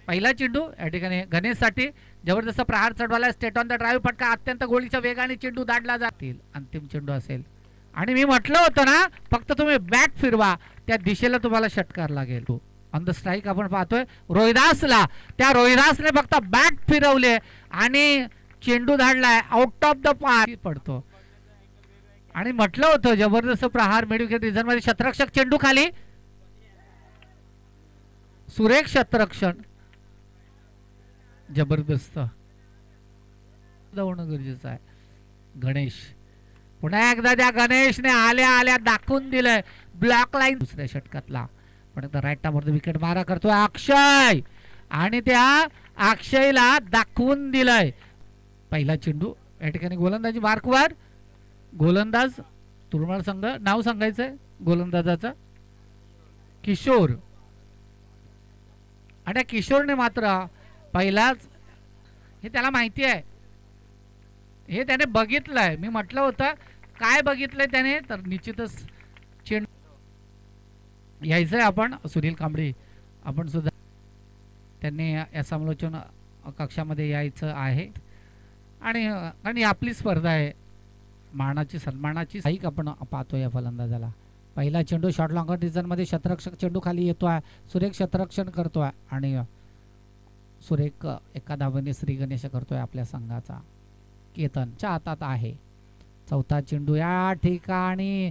पहिला चेंडू या ठिकाणी गणेशसाठी जबरदस्त प्रहार चढवायला स्टेट ऑन द ड्राईव्ह फटका अत्यंत गोळीच्या वेगाने चेंडू दाटला जातील. अंतिम चेंडू असेल आणि मी म्हटलं होतं ना फक्त तुम्ही बॅट फिरवा त्या दिशेला तुम्हाला षटकार लागेल. ऑन द स्ट्राईक आपण पाहतोय रोहिदासला, त्या रोहिदासने फक्त बॅट फिरवले आणि चेंडू धाडलाय आउट ऑफ द पार पडतो. आणि म्हटलं होतं जबरदस्त प्रहार मिडविकेट रिझन मध्ये शतरक्षक चेंडू खाली सुरेख शतरक्षण जबरदस्त होणं गरजेचं आहे. गणेश पुन्हा एकदा त्या गणेशने आल्या आल्या दाखवून दिलंय ब्लॉक लाईन दुसऱ्या षटकातला. पण राईट टामवर विकेट मारा करतोय अक्षय आणि त्या अक्षयला दाखवून दिलंय. पहिला चेंडू या ठिकाणी गोलंदाजी मार्कवर गोलंदाज तुरमाळ संघ नाव सांगायचंय गोलंदाजाचं किशोर. आणि किशोरने मात्र पहिलाच हे त्याला माहिती आहे, हे त्याने बघितलंय. मी म्हटलं होतं काय बघितलंय त्याने तर निश्चितच चेंडू यायचंय. आपण सुनील कांबळे आपण सुद्धा त्यांनी या समालोचन कक्षामध्ये यायचं आहे आणि आपली स्पर्धा आहे मानाची सन्मानाची साईक आपण पाहतो. या फलंदाजाला पहिला चेंडू शॉर्ट लॉंगर डिझाईन मध्ये शतरक्षक चेंडू खाली येतोय, सुरेख शतरक्षण करतोय आणि सुरेख एका धावेने श्री गणेश करतोय आपल्या संघाचा. केतनच्या हातात आहे चौथा चेंडू. या ठिकाणी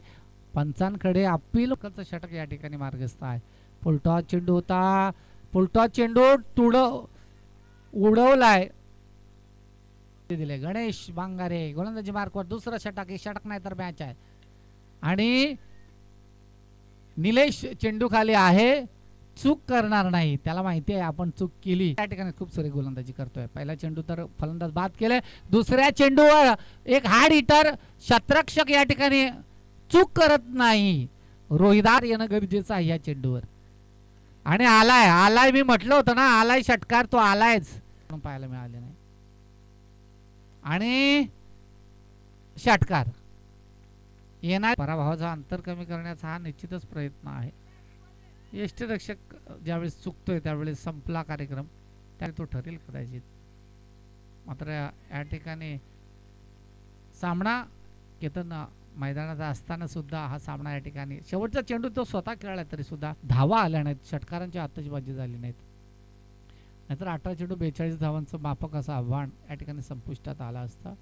पंचांकडे अपील षटक या ठिकाणी मार्गस्थ आहे. फुलटॉस चेंडू होता, फुलटॉस चेंडू उडवलाय दिले गणेश बांगारे गोलंदाजी मार्कवर दुसरा षटक. एक षटक नाही तर मॅच आहे आणि निलेश चेंडू खाली आहे, चूक करणार नाही, त्याला माहिती आहे आपण चूक केली. त्या ठिकाणी खूप सारी गोलंदाजी करतोय. पहिला चेंडू तर फलंदाज बाद केले, दुसऱ्या चेंडूवर एक हार्ड हिटर शतरक्षक या ठिकाणी चूक करत नाही. रोहिदार येणं गरजेचं आहे या चेंडूवर आणि आलाय मी म्हटलं होतं ना आलाय षटकार, तो आलायच पाहायला मिळाले नाही आणि षटकार येणार. पराभवाचा अंतर कमी करण्याचा हा निश्चितच प्रयत्न आहे. यष्टीरक्षक ज्यावेळेस चुकतोय त्यावेळेस संपला कार्यक्रम, त्यावेळी तो ठरेल कदाचित. मात्र या ठिकाणी सामना केतन मैदानात असताना सुद्धा हा सामना या ठिकाणी शेवटचा चेंडू तो स्वतः खेळला तरी सुद्धा धावा आल्या नाहीत, षटकारांची आतषबाजी झाली नाहीत. नाहीतर 18 चेंडू 42 धावांचं माफक असं आव्हान या ठिकाणी संपुष्टात आलं असतं.